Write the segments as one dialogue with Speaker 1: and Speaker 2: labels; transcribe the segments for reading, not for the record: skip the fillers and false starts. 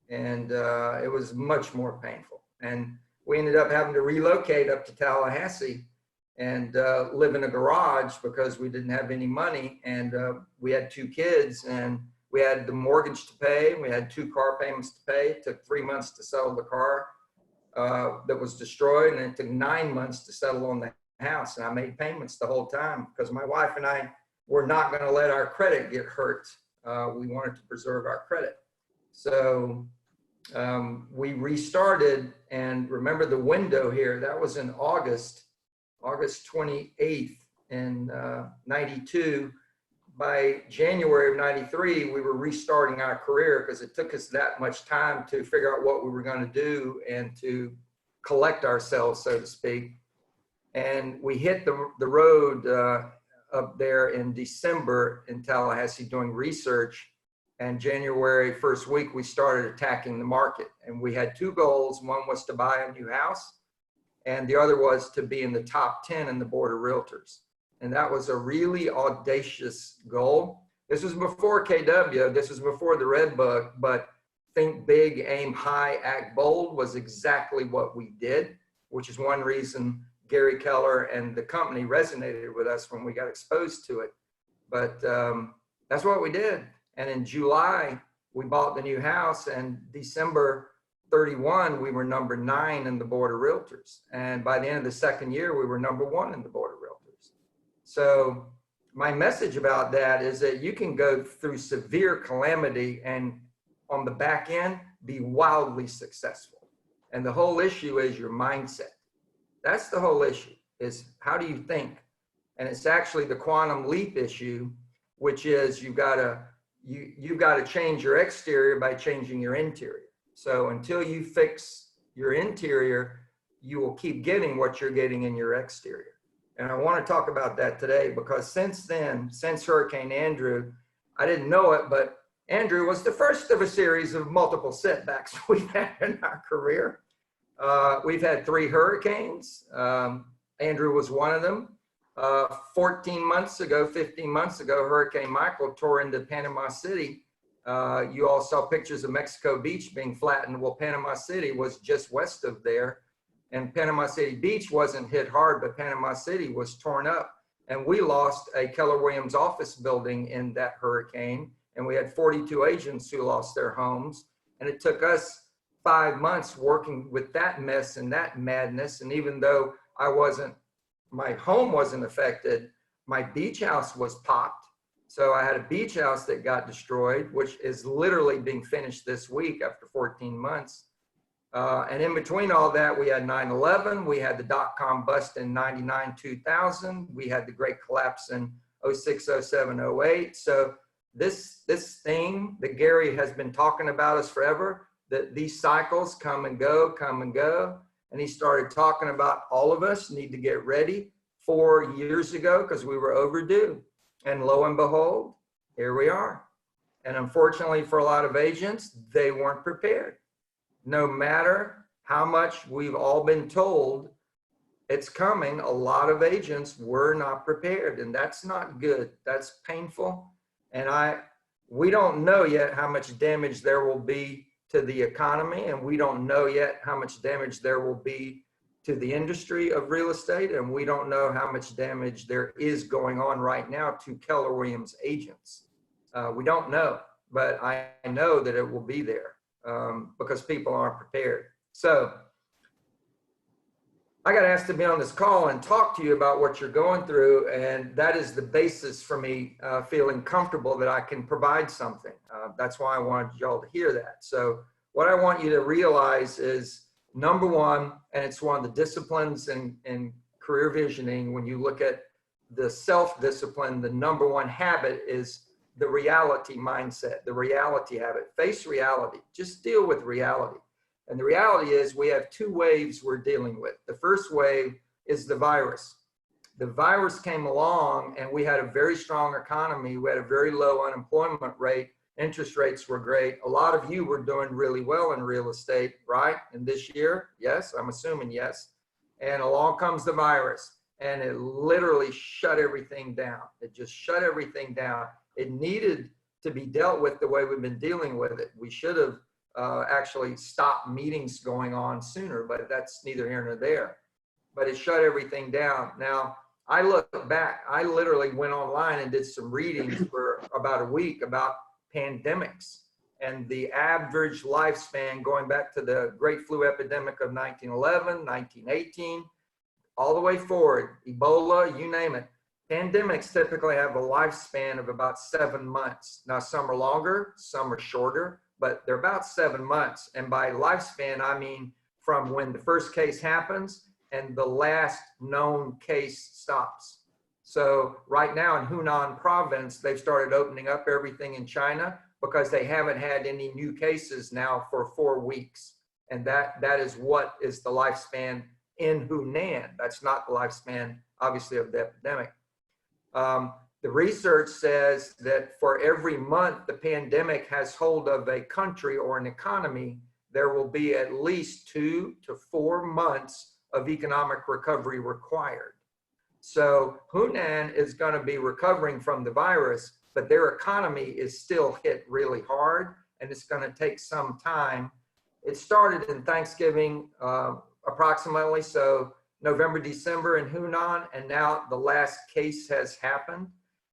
Speaker 1: and it was much more painful. And we ended up having to relocate up to Tallahassee and live in a garage because we didn't have any money, and we had 2 kids, and we had the mortgage to pay, and we had 2 car payments to pay. It took 3 months to settle the car that was destroyed, and it took 9 months to settle on the house. And I made payments the whole time because my wife and I were not going to let our credit get hurt. We wanted to preserve our credit. So we restarted, and remember the window here, that was in August 28th in 92. By January of 93, we were restarting our career because it took us that much time to figure out what we were going to do and to collect ourselves, so to speak. And we hit the road up there in December in Tallahassee doing research. And January first week, we started attacking the market. And we had 2 goals. One was to buy a new house, and the other was to be in the top 10 in the Board of Realtors. And that was a really audacious goal. This was before KW, this was before the Red Book, but think big, aim high, act bold was exactly what we did, which is one reason Gary Keller and the company resonated with us when we got exposed to it. But that's what we did. And in July, we bought the new house, and December 31, we were number 9 in the Board of Realtors. And by the end of the 2nd year, we were number 1 in the Board of Realtors. So my message about that is that you can go through severe calamity and on the back end, be wildly successful. And the whole issue is your mindset. That's the whole issue, is how do you think? And it's actually the quantum leap issue, which is you've got to change your exterior by changing your interior. So until you fix your interior, you will keep getting what you're getting in your exterior. And I want to talk about that today because since then, since Hurricane Andrew, I didn't know it, but Andrew was the first of a series of multiple setbacks we've had in our career. We've had 3 hurricanes. Andrew was one of them. 15 months ago, Hurricane Michael tore into Panama City. You all saw pictures of Mexico Beach being flattened. Well, Panama City was just west of there. And Panama City Beach wasn't hit hard, but Panama City was torn up. And we lost a Keller Williams office building in that hurricane. And we had 42 agents who lost their homes. And it took us 5 months working with that mess and that madness. And even though my home wasn't affected, my beach house was popped. So I had a beach house that got destroyed, which is literally being finished this week after 14 months. And in between all that, we had 9/11, we had the dot-com bust in 99, 2000, we had the great collapse in 06, 07, 08. So this thing that Gary has been talking about us forever, that these cycles come and go. And he started talking about all of us need to get ready 4 years ago because we were overdue. And lo and behold, here we are. And unfortunately for a lot of agents, they weren't prepared. No matter how much we've all been told it's coming, a lot of agents were not prepared, and that's not good. That's painful. And we don't know yet how much damage there will be to the economy, and we don't know yet how much damage there will be to the industry of real estate, and we don't know how much damage there is going on right now to Keller Williams agents. We don't know, but I know that it will be there. Because people aren't prepared. So I got asked to be on this call and talk to you about what you're going through, and that is the basis for me feeling comfortable that I can provide something. That's why I wanted y'all to hear that. So what I want you to realize is, number one, and it's one of the disciplines in career visioning, when you look at the self-discipline, the number one habit is the reality mindset, the reality habit. Face reality, just deal with reality. And the reality is we have 2 waves we're dealing with. The first wave is the virus. The virus came along and we had a very strong economy. We had a very low unemployment rate. Interest rates were great. A lot of you were doing really well in real estate, right? And this year, yes, I'm assuming yes. And along comes the virus and it literally shut everything down. It just shut everything down. It needed to be dealt with the way we've been dealing with it. We should have actually stop meetings going on sooner, but that's neither here nor there. But it shut everything down. Now, I look back, I literally went online and did some readings for about a week about pandemics and the average lifespan going back to the Great Flu Epidemic of 1911, 1918, all the way forward, Ebola, you name it. Pandemics typically have a lifespan of about 7 months. Now, some are longer, some are shorter, but they're about 7 months. And by lifespan, I mean from when the first case happens and the last known case stops. So right now in Hunan province, they've started opening up everything in China because they haven't had any new cases now for 4 weeks. And that is what is the lifespan in Hunan. That's not the lifespan, obviously, of the epidemic. The research says that for every month the pandemic has hold of a country or an economy, there will be at least 2 to 4 months of economic recovery required. So Hunan is going to be recovering from the virus, but their economy is still hit really hard, and it's going to take some time. It started in Thanksgiving approximately, so November, December in Hunan, and now the last case has happened.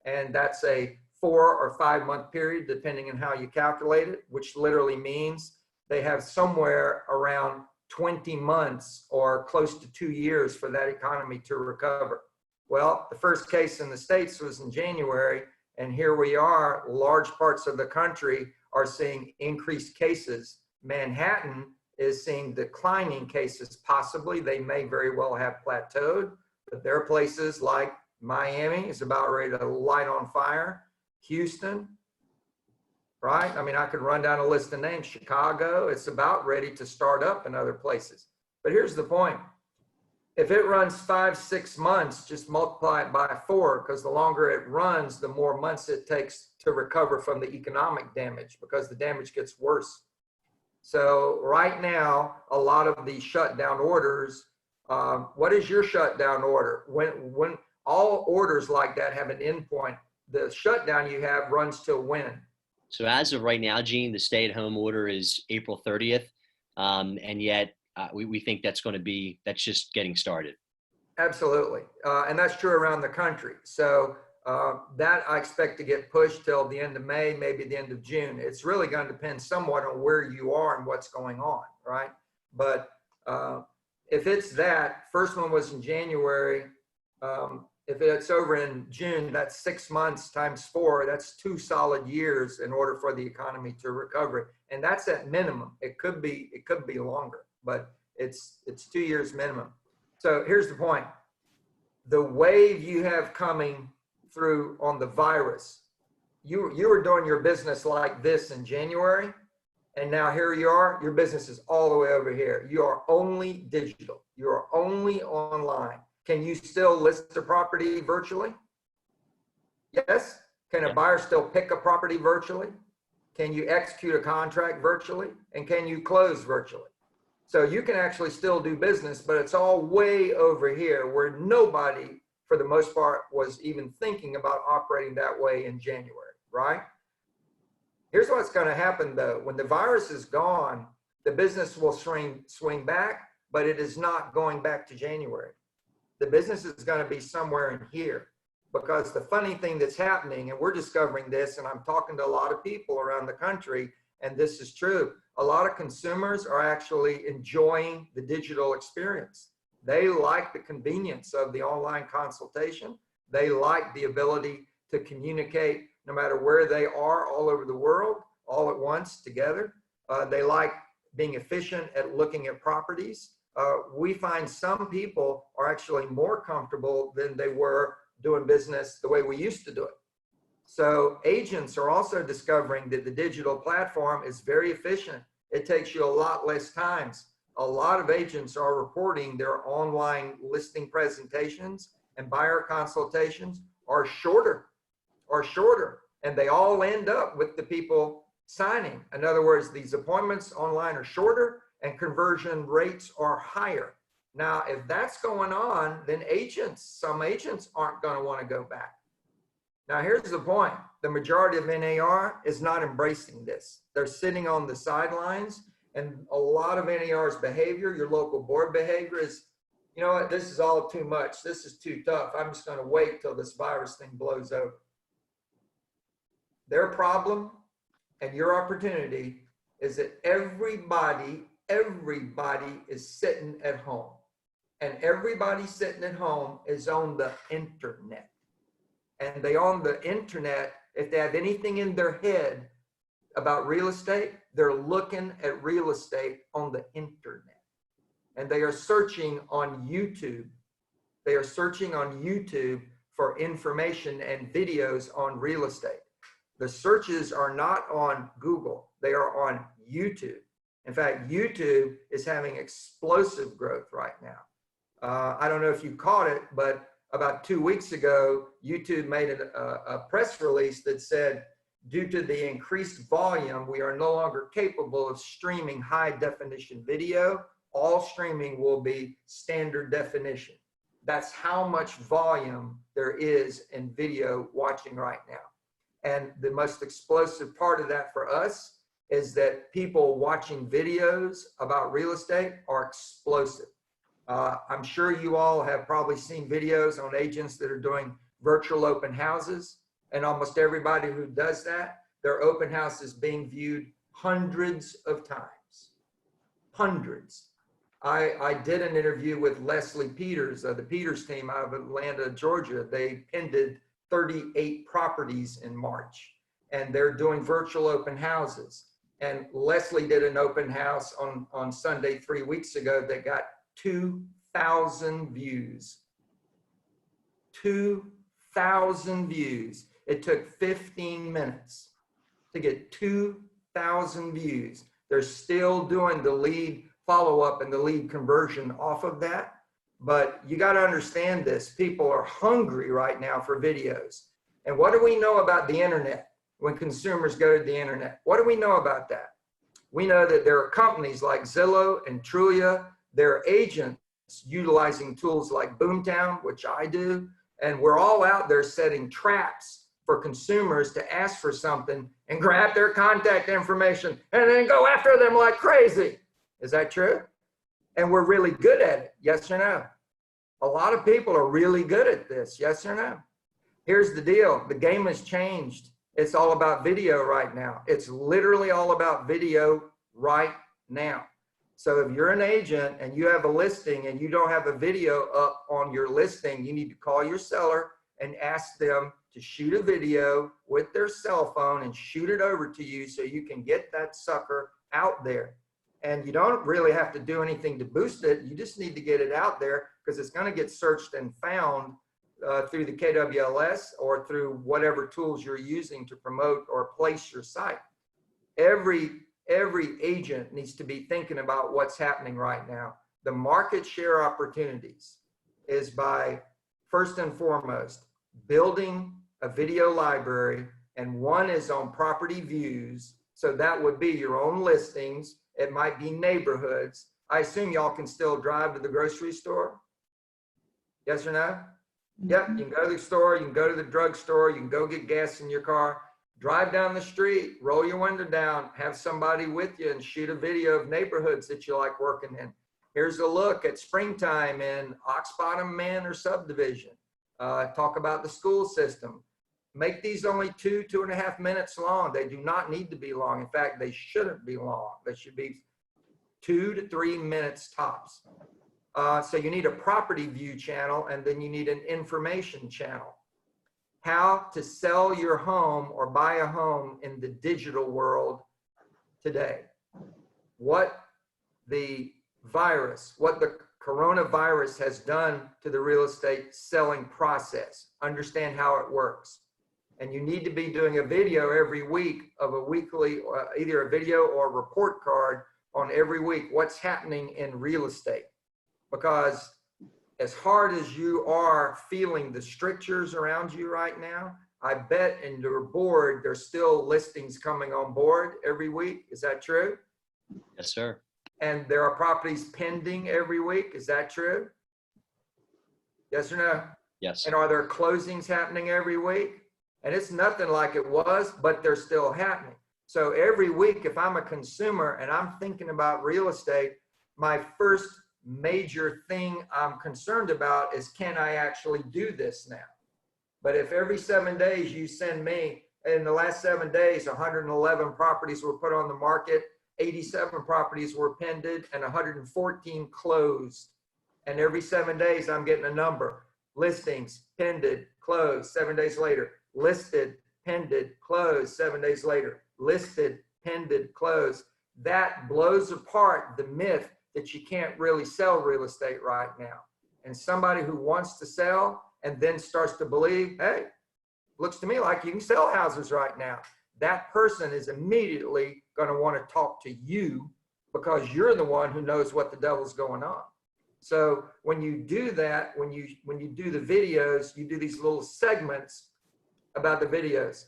Speaker 1: And that's a 4 or 5 month period, depending on how you calculate it, which literally means they have somewhere around 20 months or close to 2 years for that economy to recover. Well, the first case in the States was in January, and here we are, large parts of the country are seeing increased cases. Manhattan is seeing declining cases, possibly. They may very well have plateaued, but there are places like Miami is about ready to light on fire. Houston, right? I mean, I could run down a list of names. Chicago, it's about ready to start up in other places. But here's the point. If it runs 5, 6 months, just multiply it by 4, because the longer it runs, the more months it takes to recover from the economic damage, because the damage gets worse. So right now, a lot of the shutdown orders, what is your shutdown order? When all orders like that have an endpoint, the shutdown you have runs till when?
Speaker 2: So as of right now, Gene, the stay-at-home order is April 30th, and yet we think that's just getting started.
Speaker 1: Absolutely, and that's true around the country. So that I expect to get pushed till the end of May, maybe the end of June. It's really going to depend somewhat on where you are and what's going on, right? But if it's that, first one was in January, if it's over in June, that's 6 months times 4, that's 2 solid years in order for the economy to recover. And that's at minimum. It could be longer, but it's 2 years minimum. So here's the point. The wave you have coming through on the virus, you were doing your business like this in January, and now here you are, your business is all the way over here. You are only digital. You are only online. Can you still list a property virtually? Yes. Can a buyer still pick a property virtually? Can you execute a contract virtually? And can you close virtually? So you can actually still do business, but it's all way over here where nobody, for the most part, was even thinking about operating that way in January, right? Here's what's going to happen though. When the virus is gone, the business will swing back, but it is not going back to January. The business is going to be somewhere in here, because the funny thing that's happening, and we're discovering this, and I'm talking to a lot of people around the country, and this is true. A lot of consumers are actually enjoying the digital experience. They like the convenience of the online consultation. They like the ability to communicate no matter where they are all over the world, all at once together. They like being efficient at looking at properties. We find some people are actually more comfortable than they were doing business the way we used to do it. So agents are also discovering that the digital platform is very efficient. It takes you a lot less times. A lot of agents are reporting their online listing presentations and buyer consultations are shorter, and they all end up with the people signing. In other words, these appointments online are shorter and conversion rates are higher. Now, if that's going on, then some agents aren't going to want to go back. Now, here's the point. The majority of NAR is not embracing this. They're sitting on the sidelines, and a lot of NAR's behavior, your local board behavior is, you know what, this is all too much. This is too tough. I'm just going to wait till this virus thing blows over. Their problem and your opportunity is that everybody is sitting at home. And everybody sitting at home is on the internet. And they on the internet, if they have anything in their head about real estate, they're looking at real estate on the internet. And they are searching on YouTube. They are searching on YouTube for information and videos on real estate. The searches are not on Google. They are on YouTube. In fact, YouTube is having explosive growth right now. I don't know if you caught it, but about 2 weeks ago, YouTube made a press release that said, due to the increased volume, we are no longer capable of streaming high definition video. All streaming will be standard definition. That's how much volume there is in video watching right now. And the most explosive part of that for us is that people watching videos about real estate are explosive. I'm sure you all have probably seen videos on agents that are doing virtual open houses, and almost everybody who does that, their open house is being viewed hundreds of times. Hundreds. I did an interview with Leslie Peters, the Peters team out of Atlanta, Georgia. They ended 38 properties in March, and they're doing virtual open houses. And Leslie did an open house on Sunday 3 weeks ago that got 2,000 views. 2,000 views. It took 15 minutes to get 2,000 views. They're still doing the lead follow-up and the lead conversion off of that. But you got to understand this. People are hungry right now for videos. And what do we know about the internet when consumers go to the internet? What do we know about that? We know that there are companies like Zillow and Trulia. There are agents utilizing tools like Boomtown, which I do. And we're all out there setting traps for consumers to ask for something and grab their contact information and then go after them like crazy. Is that true? And we're really good at it, yes or no? A lot of people are really good at this, yes or no? Here's the deal, the game has changed. It's all about video right now. It's literally all about video right now. So if you're an agent and you have a listing and you don't have a video up on your listing, you need to call your seller and ask them to shoot a video with their cell phone and shoot it over to you so you can get that sucker out there. And you don't really have to do anything to boost it. You just need to get it out there because it's going to get searched and found through the KWLS or through whatever tools you're using to promote or place your site. Every agent needs to be thinking about what's happening right now. The market share opportunities is by, first and foremost, building a video library, and one is on property views. So that would be your own listings. It might be neighborhoods. I assume y'all can still drive to the grocery store? Yes or no? Yep, you can go to the store, you can go to the drugstore, you can go get gas in your car, drive down the street, roll your window down, have somebody with you and shoot a video of neighborhoods that you like working in. Here's a look at springtime in Ox Bottom Manor subdivision. Talk about the school system. Make these only 2.5 minutes long. They do not need to be long. In fact, they shouldn't be long. They should be 2 to 3 minutes tops. So you need a property view channel, and then you need an information channel. How to sell your home or buy a home in the digital world today. What the coronavirus has done to the real estate selling process. Understand how it works. And you need to be doing a video every week of a weekly, either a video or a report card on every week, what's happening in real estate. Because as hard as you are feeling the strictures around you right now, I bet in your board, there's still listings coming on board every week. Is that true?
Speaker 2: Yes, sir.
Speaker 1: And there are properties pending every week. Is that true? Yes or no?
Speaker 2: Yes.
Speaker 1: And are there closings happening every week? And it's nothing like it was, but they're still happening. So every week, if I'm a consumer and I'm thinking about real estate, my first major thing I'm concerned about is, can I actually do this now? But if every 7 days you send me, in the last 7 days, 111 properties were put on the market, 87 properties were pended, and 114 closed. And every 7 days, I'm getting a number. Listings, pended, closed, 7 days later. Listed, pended, closed, 7 days later. Listed, pended, closed. That blows apart the myth that you can't really sell real estate right now. And somebody who wants to sell and then starts to believe, hey, looks to me like you can sell houses right now. That person is immediately going to want to talk to you because you're the one who knows what the devil's going on. So when you do that, when you do the videos, you do these little segments about the videos.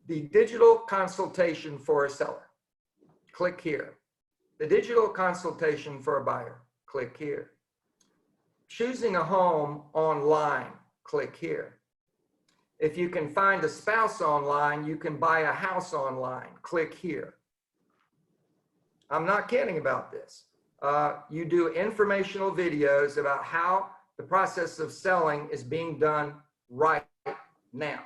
Speaker 1: The digital consultation for a seller, click here. The digital consultation for a buyer, click here. Choosing a home online, click here. If you can find a spouse online, you can buy a house online, click here. I'm not kidding about this. You do informational videos about how the process of selling is being done right now.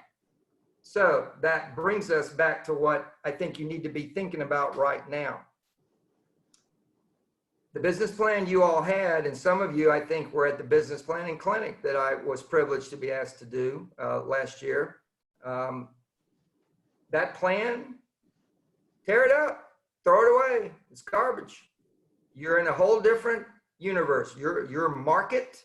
Speaker 1: So that brings us back to what I think you need to be thinking about right now. The business plan you all had, and some of you, I think, were at the business planning clinic that I was privileged to be asked to do last year. That plan, tear it up, throw it away. It's garbage. You're in a whole different universe. Your market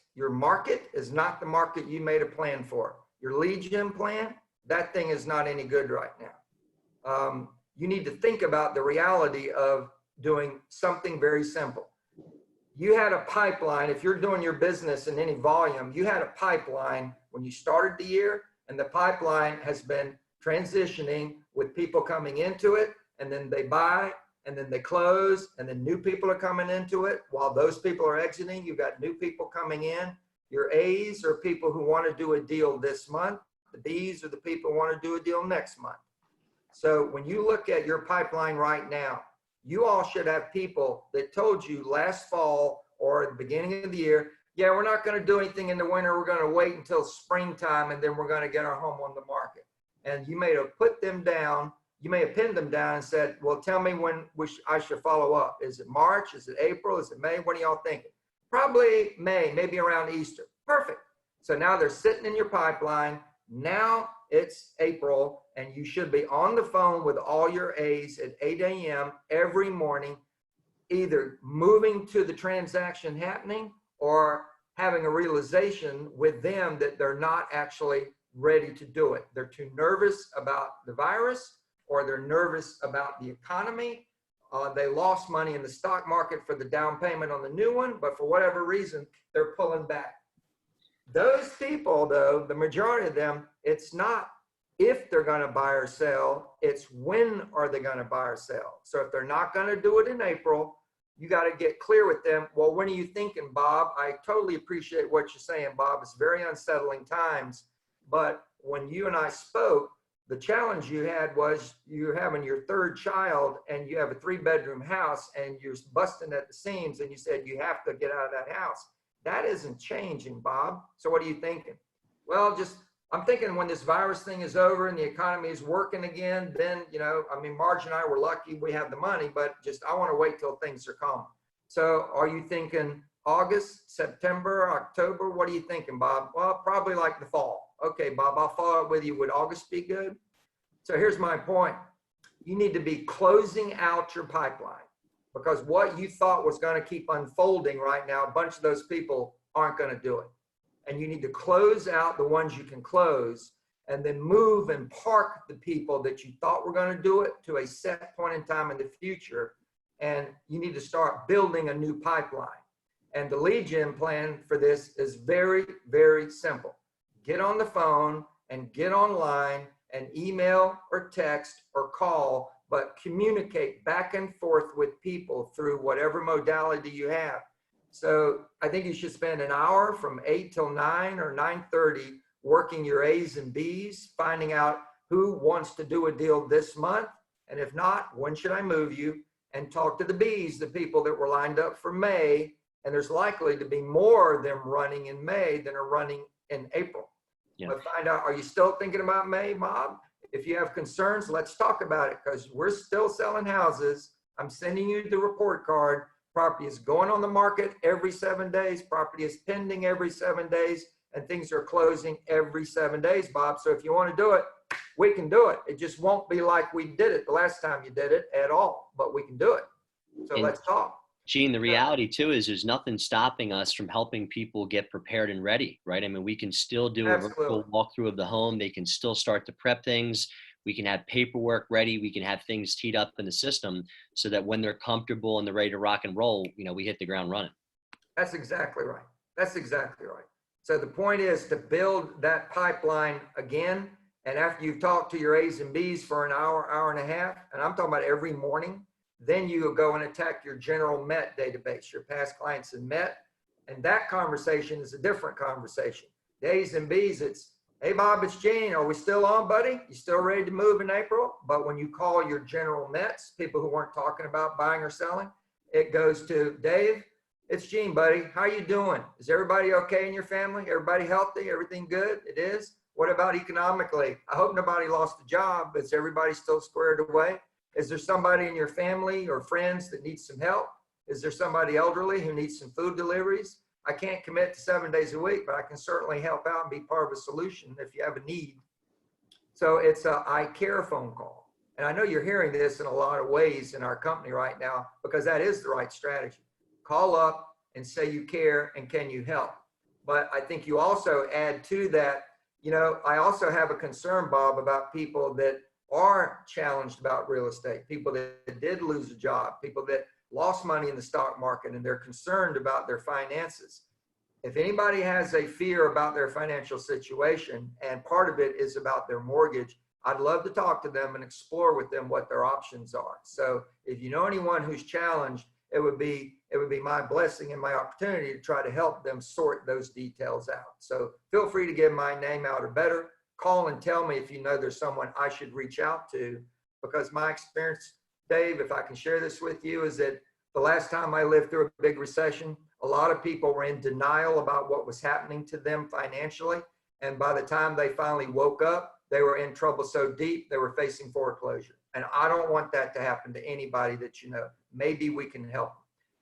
Speaker 1: is not the market you made a plan for. Your lead gen plan, that thing is not any good right now. You need to think about the reality of doing something very simple. You had a pipeline. If you're doing your business in any volume, you had a pipeline when you started the year, and the pipeline has been transitioning with people coming into it, and then they buy, and then they close, and then new people are coming into it. While those people are exiting, you've got new people coming in. Your A's are people who want to do a deal this month. The B's are the people who want to do a deal next month. So when you look at your pipeline right now, you all should have people that told you last fall or at the beginning of the year, yeah, we're not going to do anything in the winter. We're going to wait until springtime, and then we're going to get our home on the market. And you may have put them down. You may have pinned them down and said, well, tell me when I should follow up. Is it March? Is it April? Is it May? What are y'all thinking? Probably May, maybe around Easter. Perfect. So now they're sitting in your pipeline. Now it's April, and you should be on the phone with all your A's at 8 a.m. every morning, either moving to the transaction happening or having a realization with them that they're not actually ready to do it. They're too nervous about the virus, or they're nervous about the economy. They lost money in the stock market for the down payment on the new one, but for whatever reason, they're pulling back. Those people, though, the majority of them, it's not if they're going to buy or sell, it's when are they going to buy or sell. So if they're not going to do it in April, you got to get clear with them. Well, when are you thinking, Bob? I totally appreciate what you're saying, Bob. It's very unsettling times. But when you and I spoke, the challenge you had was you're having your third child and you have a 3-bedroom house and you're busting at the seams, and you said you have to get out of that house. That isn't changing, Bob. So what are you thinking? Well, I'm thinking when this virus thing is over and the economy is working again, then, Marge and I were lucky we have the money, but I want to wait till things are calm. So are you thinking August, September, October? What are you thinking, Bob? Well, probably like the fall. Okay, Bob, I'll follow up with you. Would August be good? So here's my point. You need to be closing out your pipeline, because what you thought was going to keep unfolding right now, a bunch of those people aren't going to do it. And you need to close out the ones you can close, and then move and park the people that you thought were going to do it to a set point in time in the future. And you need to start building a new pipeline. And the lead gen plan for this is very, very simple. Get on the phone and get online and email or text or call, but communicate back and forth with people through whatever modality you have. So I think you should spend an hour from 8 till 9 or 9:30 working your A's and B's, finding out who wants to do a deal this month. And if not, when should I move you? And talk to the B's, the people that were lined up for May. And there's likely to be more of them running in May than are running in April.
Speaker 2: Yeah.
Speaker 1: But find out, are you still thinking about May, Bob? If you have concerns, let's talk about it, because we're still selling houses. I'm sending you the report card. Property is going on the market every 7 days. Property is pending every 7 days, and things are closing every 7 days, Bob. So if you want to do it, we can do it. It just won't be like we did it the last time you did it at all, but we can do it. So
Speaker 2: And
Speaker 1: let's talk.
Speaker 2: Gene, the reality too is there's nothing stopping us from helping people get prepared and ready, right? I mean, we can still do a virtual walkthrough of the home. They can still start to prep things. We can have paperwork ready. We can have things teed up in the system so that when they're comfortable and they're ready to rock and roll, you know, we hit the ground running.
Speaker 1: That's exactly right. That's exactly right. So the point is to build that pipeline again. And after you've talked to your A's and B's for an hour, hour and a half, and I'm talking about every morning, then you go and attack your general Met database, your past clients in Met. And that conversation is a different conversation. The A's and B's, it's, hey, Bob, it's Gene. Are we still on, buddy? You still ready to move in April? But when you call your general Mets, people who weren't talking about buying or selling, it goes to Dave. It's Gene, buddy. How you doing? Is everybody okay in your family? Everybody healthy? Everything good? It is. What about economically? I hope nobody lost a job, but is everybody still squared away? Is there somebody in your family or friends that needs some help? Is there somebody elderly who needs some food deliveries? I can't commit to 7 days a week, but I can certainly help out and be part of a solution if you have a need. So it's a I care phone call. And I know you're hearing this in a lot of ways in our company right now, because that is the right strategy. Call up and say you care and can you help? But I think you also add to that, you know, I also have a concern, Bob, about people that are challenged about real estate, people that did lose a job, people that lost money in the stock market and they're concerned about their finances. If anybody has a fear about their financial situation and part of it is about their mortgage, I'd love to talk to them and explore with them what their options are. So if you know anyone who's challenged, it would be my blessing and my opportunity to try to help them sort those details out. So feel free to give my name out, or better, call and tell me if you know there's someone I should reach out to, because my experience, Dave, if I can share this with you, is that the last time I lived through a big recession, a lot of people were in denial about what was happening to them financially. And by the time they finally woke up, they were in trouble so deep, they were facing foreclosure. And I don't want that to happen to anybody that you know. Maybe we can help.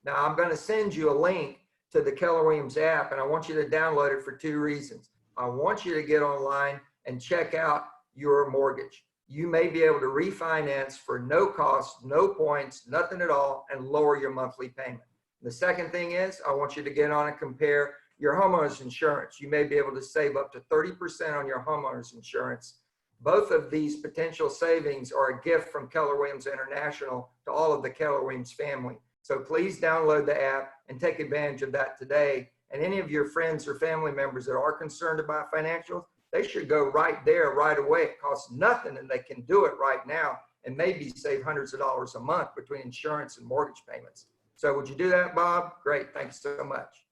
Speaker 1: Now, I'm going to send you a link to the Keller Williams app, and I want you to download it for 2 reasons. I want you to get online and check out your mortgage. You may be able to refinance for no cost, no points, nothing at all, and lower your monthly payment. The second thing is, I want you to get on and compare your homeowner's insurance. You may be able to save up to 30% on your homeowner's insurance. Both of these potential savings are a gift from Keller Williams International to all of the Keller Williams family. So please download the app and take advantage of that today. And any of your friends or family members that are concerned about financials, they should go right there right away. It costs nothing and they can do it right now and maybe save hundreds of dollars a month between insurance and mortgage payments. So would you do that, Bob? Great, thanks so much.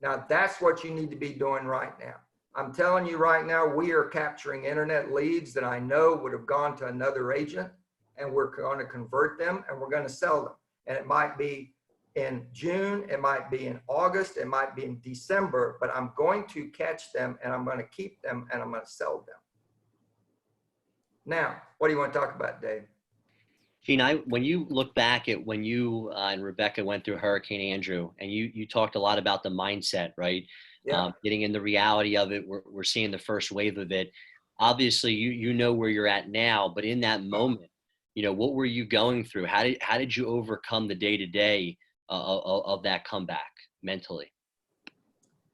Speaker 1: Now that's what you need to be doing right now. I'm telling you right now, we are capturing internet leads that I know would have gone to another agent, and we're going to convert them and we're going to sell them. And it might be in June, it might be in August, it might be in December, but I'm going to catch them and I'm going to keep them and I'm going to sell them. Now, what do you want to talk about, Dave?
Speaker 2: Gene, when you look back at when you and Rebecca went through Hurricane Andrew, and you talked a lot about the mindset, right?
Speaker 1: Yeah.
Speaker 2: Getting in the reality of it, we're seeing the first wave of it. Obviously, you know where you're at now, but in that moment, you know, what were you going through? How did you overcome the day-to-day of that comeback mentally?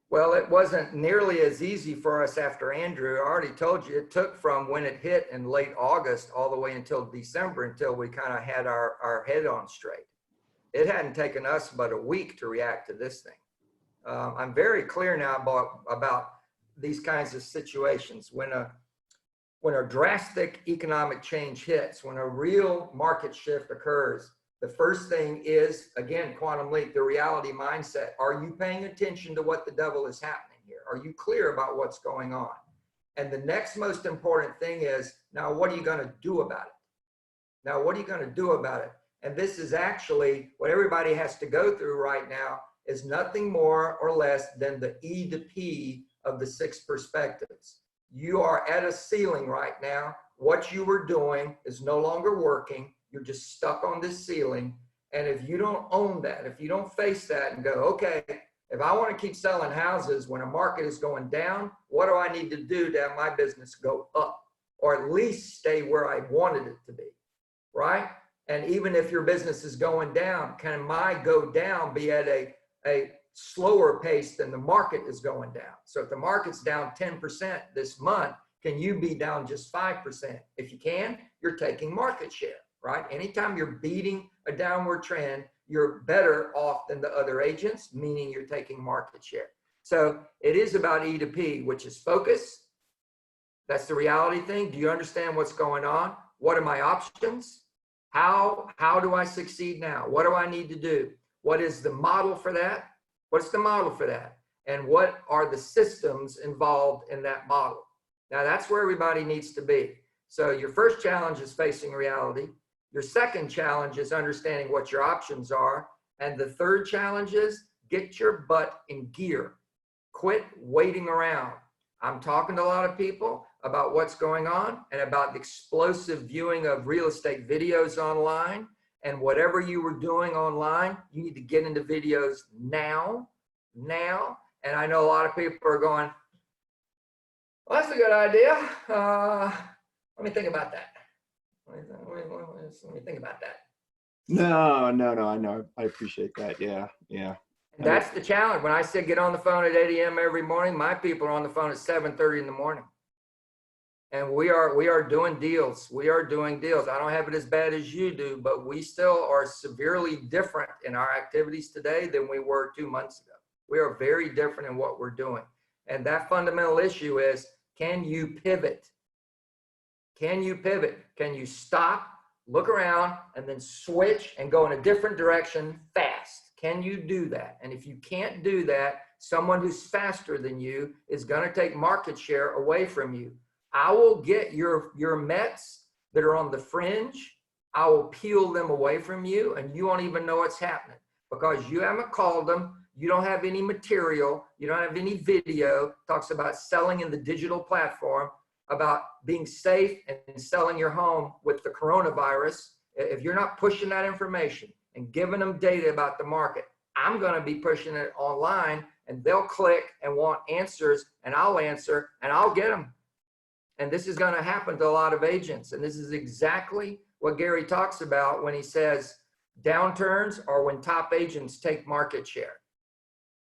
Speaker 1: Well, it wasn't nearly as easy for us after Andrew. I already told you it took from when it hit in late August all the way until December until we kind of had our head on straight. It hadn't taken us but a week to react to this thing. I'm very clear now about these kinds of situations. When a drastic economic change hits, when a real market shift occurs, the first thing is, again, quantum leap, the reality mindset. Are you paying attention to what the devil is happening? here? Are you clear about what's going on? And the next most important thing is, now what are you going to do about it? Now, what are you going to do about it? And this is actually what everybody has to go through right now, is nothing more or less than the E to P of the 6 perspectives. You are at a ceiling right now. What you were doing is no longer working. You're just stuck on this ceiling. And if you don't own that, if you don't face that and go, okay, if I want to keep selling houses when a market is going down, what do I need to do to have my business go up, or at least stay where I wanted it to be, right? And even if your business is going down, can my go down be at a slower pace than the market is going down? So if the market's down 10% this month, can you be down just 5%? If you can, you're taking market share, right? Anytime you're beating a downward trend, you're better off than the other agents, meaning you're taking market share. So it is about E to P, which is focus. That's the reality thing. Do you understand what's going on? What are my options? How do I succeed now? What do I need to do? What is the model for that? What's the model for that? And what are the systems involved in that model? Now that's where everybody needs to be. So your first challenge is facing reality. Your second challenge is understanding what your options are. And the third challenge is get your butt in gear. Quit waiting around. I'm talking to a lot of people about what's going on and about the explosive viewing of real estate videos online. And whatever you were doing online, you need to get into videos now. And I know a lot of people are going, well, that's a good idea. Let me think about that. Let me think about that.
Speaker 3: No, I know. I appreciate that. Yeah.
Speaker 1: And that's the challenge. When I said get on the phone at 8 a.m. every morning, my people are on the phone at 7:30 in the morning. And we are doing deals. We are doing deals. I don't have it as bad as you do, but we still are severely different in our activities today than we were 2 months ago. We are very different in what we're doing. And that fundamental issue is, can you pivot? Can you pivot? Can you stop, look around, and then switch and go in a different direction fast? Can you do that? And if you can't do that, someone who's faster than you is going to take market share away from you. I will get your Mets that are on the fringe. I will peel them away from you, and you won't even know what's happening because you haven't called them. You don't have any material. You don't have any video. Talks about selling in the digital platform, about being safe and selling your home with the coronavirus. If you're not pushing that information and giving them data about the market, I'm going to be pushing it online, and they'll click and want answers, and I'll answer, and I'll get them. And this is going to happen to a lot of agents. And this is exactly what Gary talks about when he says downturns are when top agents take market share.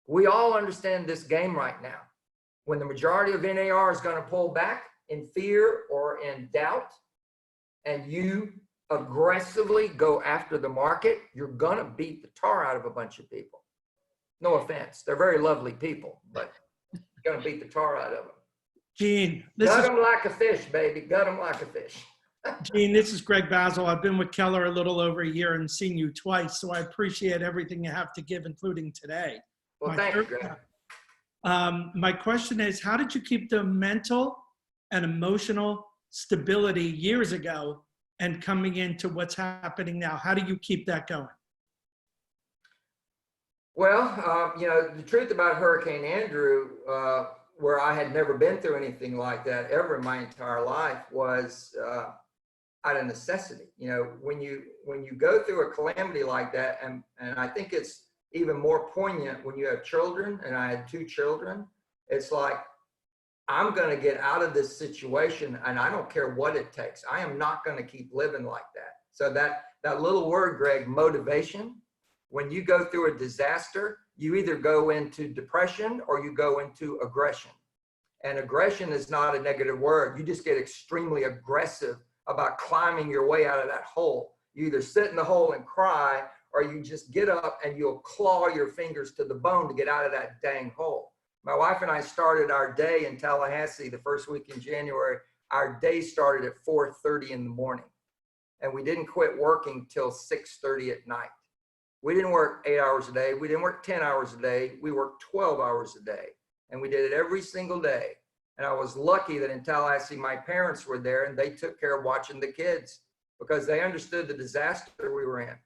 Speaker 1: We all understand this game right now. When the majority of NAR is going to pull back in fear or in doubt, and you aggressively go after the market, you're going to beat the tar out of a bunch of people. No offense. They're very lovely people, but you're going to beat the tar out of them.
Speaker 4: Gene,
Speaker 1: gut them like a fish, baby. Gut them like a fish.
Speaker 4: Gene, this is Greg Basil. I've been with Keller a little over a year and seen you twice, so I appreciate everything you have to give, including today.
Speaker 1: Well, thank you, Greg.
Speaker 4: My question is, how did you keep the mental and emotional stability years ago and coming into what's happening now? How do you keep that going?
Speaker 1: Well, the truth about Hurricane Andrew, where I had never been through anything like that ever in my entire life, was out of necessity. When you go through a calamity like that, and I think it's even more poignant when you have children, and I had 2 children, it's like, I'm going to get out of this situation, and I don't care what it takes. I am not going to keep living like that. So that little word, Greg, motivation, when you go through a disaster, you either go into depression or you go into aggression. And aggression is not a negative word. You just get extremely aggressive about climbing your way out of that hole. You either sit in the hole and cry, or you just get up and you'll claw your fingers to the bone to get out of that dang hole. My wife and I started our day in Tallahassee the first week in January. Our day started at 4:30 in the morning, and we didn't quit working till 6:30 at night. We didn't work 8 hours a day. We didn't work 10 hours a day. We worked 12 hours a day. And we did it every single day. And I was lucky that in Tallahassee, my parents were there and they took care of watching the kids because they understood the disaster we were in.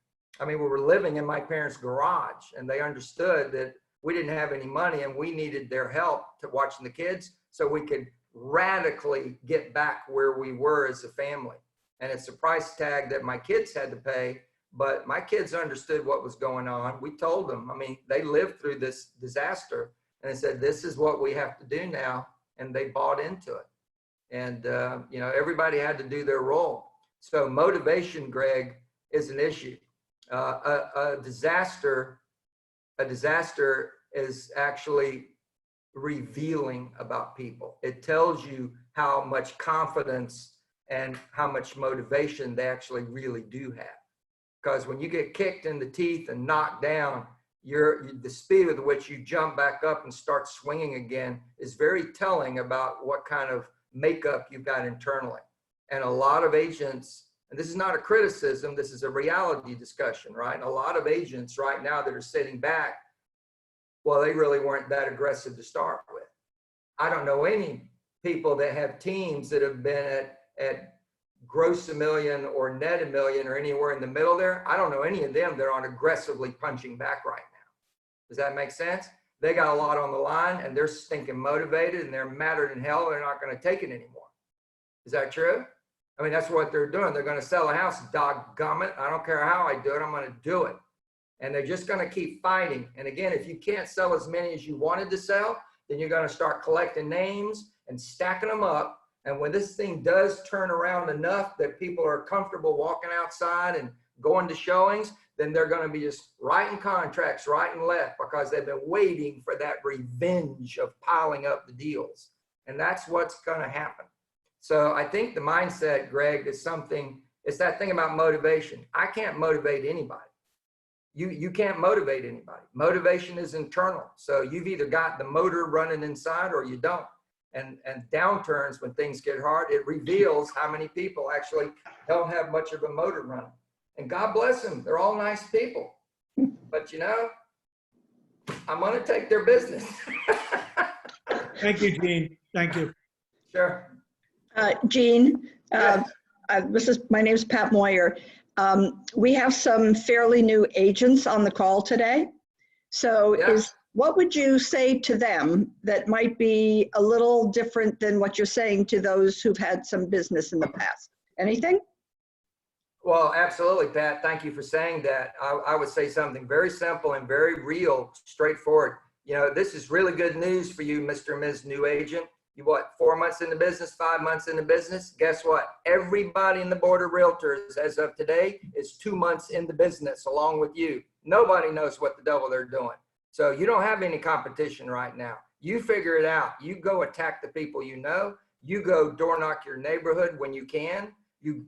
Speaker 1: I mean, we were living in my parents' garage and they understood that we didn't have any money and we needed their help to watching the kids so we could radically get back where we were as a family. And it's a price tag that my kids had to pay, but my kids understood what was going on. We told them, I mean, they lived through this disaster and they said, this is what we have to do now. And they bought into it. And, you know, everybody had to do their role. So motivation, Greg, is an issue. A disaster is actually revealing about people. It tells you how much confidence and how much motivation they actually really do have. Because when you get kicked in the teeth and knocked down, the speed with which you jump back up and start swinging again is very telling about what kind of makeup you've got internally. And a lot of agents, and this is not a criticism, this is a reality discussion, right? And a lot of agents right now that are sitting back, well, they really weren't that aggressive to start with. I don't know any people that have teams that have been at gross $1 million or net $1 million or anywhere in the middle there. I don't know any of them that aren't aggressively punching back right now. Does that make sense? They got a lot on the line and they're stinking motivated and they're madder than hell. They're not going to take it anymore. Is that true? I mean, that's what they're doing. They're going to sell a house, doggone it. I don't care how I do it. I'm going to do it. And they're just going to keep fighting. And again, if you can't sell as many as you wanted to sell, then you're going to start collecting names and stacking them up. And when this thing does turn around enough that people are comfortable walking outside and going to showings, then they're going to be just writing contracts right and left because they've been waiting for that revenge of piling up the deals. And that's what's going to happen. So I think the mindset, Greg, is something, it's that thing about motivation. I can't motivate anybody. You can't motivate anybody. Motivation is internal. So you've either got the motor running inside or you don't. And downturns, when things get hard, it reveals how many people actually don't have much of a motor running. And God bless them. They're all nice people. But you know, I'm going to take their business.
Speaker 4: Thank you, Gene. Thank you.
Speaker 1: Sure.
Speaker 5: Gene,
Speaker 1: Yes.
Speaker 5: my name is Pat Moyer. We have some fairly new agents on the call today. So
Speaker 1: Yeah.
Speaker 5: what would you say to them that might be a little different than what you're saying to those who've had some business in the past? Anything?
Speaker 1: Well, absolutely, Pat. Thank you for saying that. I would say something very simple and very real, straightforward. You know, this is really good news for you, Mr. and Ms. New Agent. You what, 4 months in the business, 5 months in the business? Guess what? Everybody in the board of realtors as of today is 2 months in the business along with you. Nobody knows what the devil they're doing. So you don't have any competition right now. You figure it out. You go attack the people you know. You go door knock your neighborhood when you can. You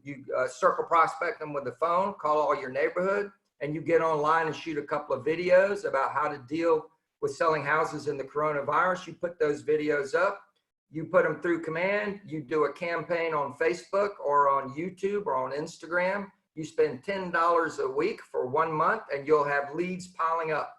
Speaker 1: circle prospect them with the phone, call all your neighborhood, and you get online and shoot a couple of videos about how to deal with selling houses in the coronavirus. You put those videos up. You put them through command. You do a campaign on Facebook or on YouTube or on Instagram. You spend $10 a week for 1 month and you'll have leads piling up.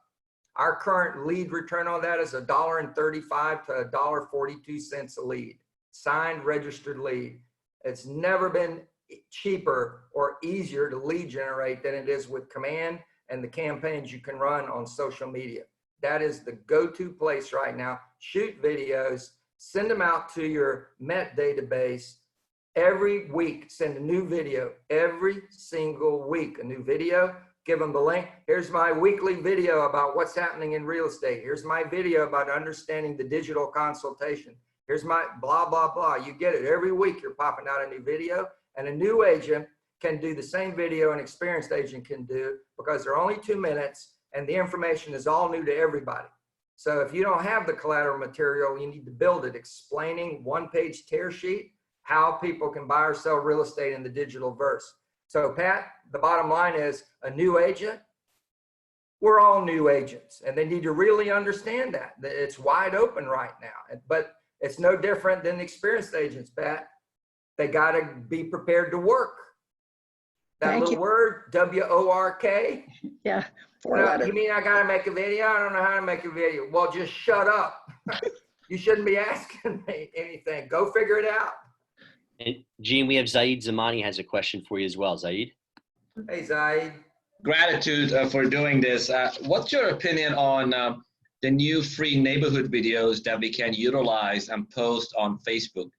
Speaker 1: Our current lead return on that is $1.35 to $1.42 a lead. Signed, registered lead. It's never been cheaper or easier to lead generate than it is with command and the campaigns you can run on social media. That is the go-to place right now. Shoot videos, send them out to your Met database every week. Send a new video every single week, a new video. Give them the link. Here's my weekly video about what's happening in real estate. Here's my video about understanding the digital consultation. Here's my blah, blah, blah. You get it. Every week you're popping out a new video, and a new agent can do the same video an experienced agent can do because they're only 2 minutes and the information is all new to everybody. So if you don't have the collateral material, you need to build it, explaining 1-page tear sheet, how people can buy or sell real estate in the digital verse. So Pat, the bottom line is a new agent, we're all new agents and they need to really understand that it's wide open right now, but it's no different than experienced agents, Pat. They got to be prepared to work. That
Speaker 5: Thank
Speaker 1: little
Speaker 5: you.
Speaker 1: word, W-O-R-K.
Speaker 5: Yeah, 4
Speaker 1: No,
Speaker 5: letters.
Speaker 1: you mean I got to make a video? I don't know how to make a video. Well, just shut up. You shouldn't be asking me anything. Go figure it out.
Speaker 2: And Gene, we have Zaid Zamani has a question for you as well. Zaid?
Speaker 1: Hey, Zaid.
Speaker 6: Gratitude for doing this. What's your opinion on the new free neighborhood videos that we can utilize and post on Facebook?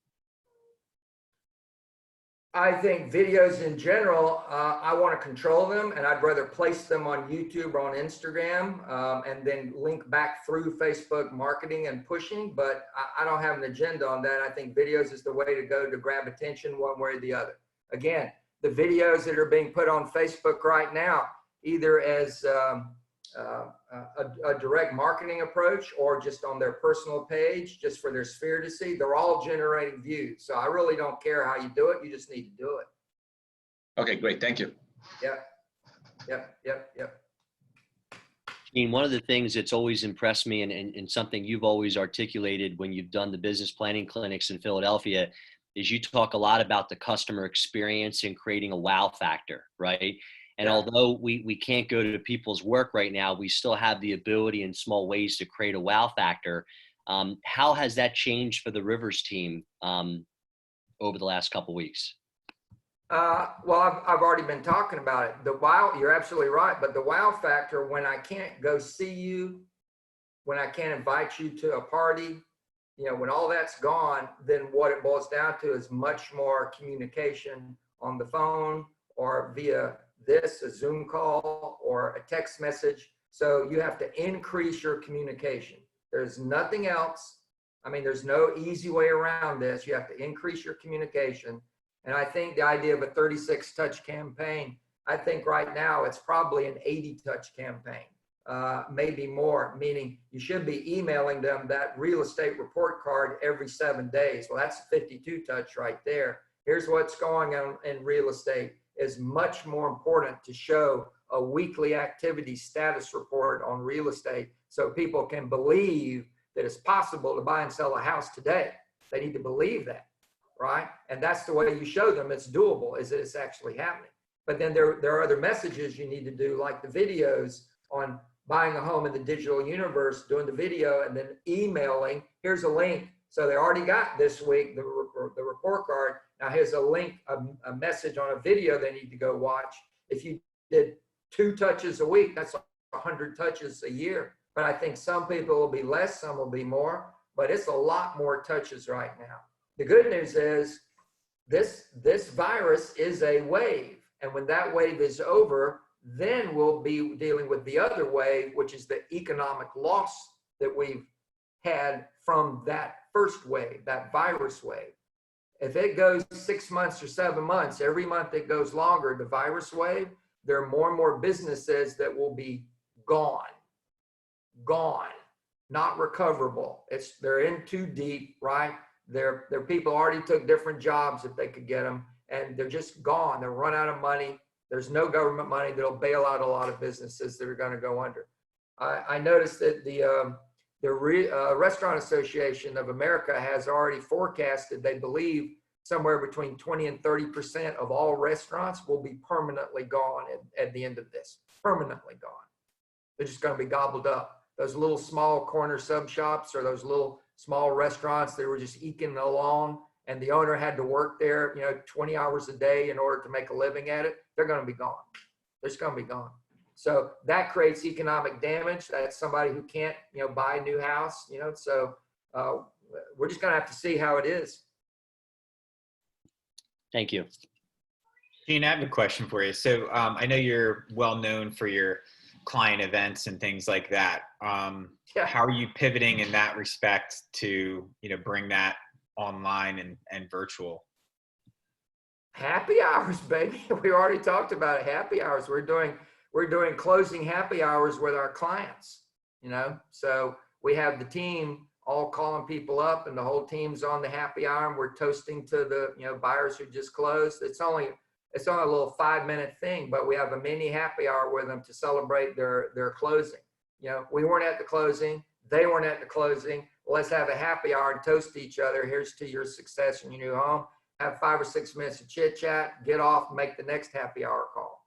Speaker 1: I think videos in general, I want to control them, and I'd rather place them on YouTube or on Instagram, and then link back through Facebook marketing and pushing. But I don't have an agenda on that. I think videos is the way to go to grab attention one way or the other. Again, the videos that are being put on Facebook right now, either as a direct marketing approach or just on their personal page, just for their sphere to see, they're all generating views. So I really don't care how you do it. You just need to do it.
Speaker 6: Okay, great. Thank you.
Speaker 1: Yep.
Speaker 2: Gene, one of the things that's always impressed me and something you've always articulated when you've done the business planning clinics in Philadelphia is you talk a lot about the customer experience and creating a wow factor, right? And
Speaker 1: Yeah.
Speaker 2: although we can't go to people's work right now, we still have the ability in small ways to create a wow factor. How has that changed for the Rivers team over the last couple of weeks?
Speaker 1: Well, I've already been talking about it. The wow, you're absolutely right. But the wow factor, when I can't go see you, when I can't invite you to a party, when all that's gone, then what it boils down to is much more communication on the phone or via a Zoom call or a text message. So you have to increase your communication. There's nothing else. I mean, there's no easy way around this. You have to increase your communication. And I think the idea of a 36 touch campaign, I think right now it's probably an 80 touch campaign, maybe more, meaning you should be emailing them that real estate report card every 7 days. Well, that's 52 touch right there. Here's what's going on in real estate. Is much more important to show a weekly activity status report on real estate so people can believe that it's possible to buy and sell a house today. They need to believe that, right? And that's the way you show them it's doable, is that it's actually happening. But then there are other messages you need to do, like the videos on buying a home in the digital universe, doing the video and then emailing, here's a link. So they already got this week the report card. Now here's a link, a message on a video they need to go watch. If you did 2 touches a week, that's 100 touches a year. But I think some people will be less, some will be more, but it's a lot more touches right now. The good news is this virus is a wave. And when that wave is over, then we'll be dealing with the other wave, which is the economic loss that we've had from that first wave, that virus wave. If it goes 6 months or 7 months, every month it goes longer, the virus wave, there are more and more businesses that will be gone, not recoverable. They're in too deep, right? Their people already took different jobs if they could get them, and they're just gone. They're run out of money. There's no government money that'll bail out a lot of businesses that are going to go under. I noticed that the Restaurant Association of America has already forecasted, they believe somewhere between 20 and 30% of all restaurants will be permanently gone at the end of this, permanently gone. They're just going to be gobbled up. Those little small corner sub shops or those little small restaurants, they were just eking along and the owner had to work there, 20 hours a day in order to make a living at it. They're going to be gone. They're just going to be gone. So that creates economic damage. That's somebody who can't, buy a new house, so we're just going to have to see how it is.
Speaker 2: Thank you.
Speaker 7: Gene, I have a question for you. So I know you're well known for your client events and things like that.
Speaker 1: Yeah.
Speaker 7: How are you pivoting in that respect to, bring that online and virtual?
Speaker 1: Happy hours, baby. We already talked about it. Happy hours. We're doing closing happy hours with our clients, so we have the team all calling people up and the whole team's on the happy hour and we're toasting to the, buyers who just closed. It's only a little 5-minute thing, but we have a mini happy hour with them to celebrate their closing. We weren't at the closing. They weren't at the closing. Let's have a happy hour and toast each other. Here's to your success in your new home. Have 5 or 6 minutes of chit chat, get off, make the next happy hour call.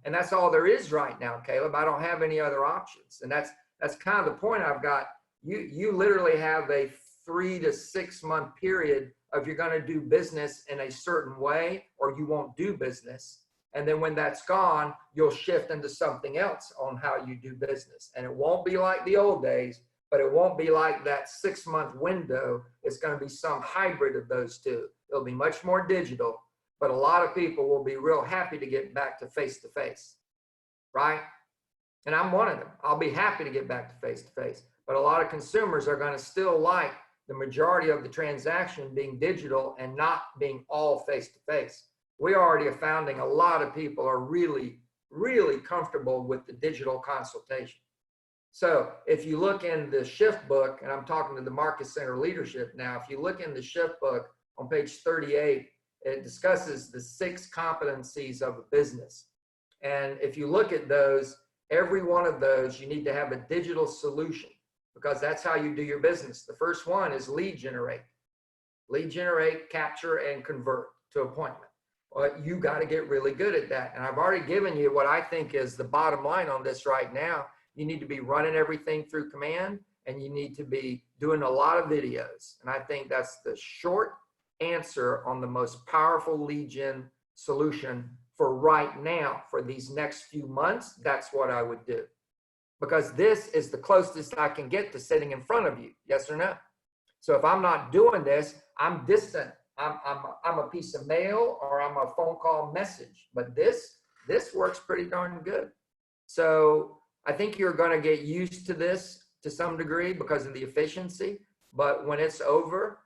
Speaker 1: And that's all there is right now, Caleb. I don't have any other options. And that's kind of the point I've got You literally have a 3 to 6 month period of you're going to do business in a certain way or you won't do business. And then when that's gone, you'll shift into something else on how you do business. And it won't be like the old days, but it won't be like that 6 month window. It's going to be some hybrid of those two. It'll be much more digital, but a lot of people will be real happy to get back to face, right? And I'm one of them. I'll be happy to get back to face, but a lot of consumers are going to still like the majority of the transaction being digital and not being all face-to-face. We already are finding a lot of people are really, really comfortable with the digital consultation. So if you look in the shift book, and I'm talking to the Market Center leadership now, if you look in the shift book on page 38, it discusses the 6 competencies of a business. And if you look at those, every one of those, you need to have a digital solution, because that's how you do your business. The first one is lead generate. Lead generate, capture, and convert to appointment. Well, you got to get really good at that. And I've already given you what I think is the bottom line on this right now. You need to be running everything through command, and you need to be doing a lot of videos. And I think that's the short answer on the most powerful lead gen solution for right now. For these next few months, that's what I would do. Because this is the closest I can get to sitting in front of you, yes or no? So if I'm not doing this, I'm distant. I'm a piece of mail or I'm a phone call message. But this works pretty darn good. So I think you're going to get used to this to some degree because of the efficiency. But when it's over,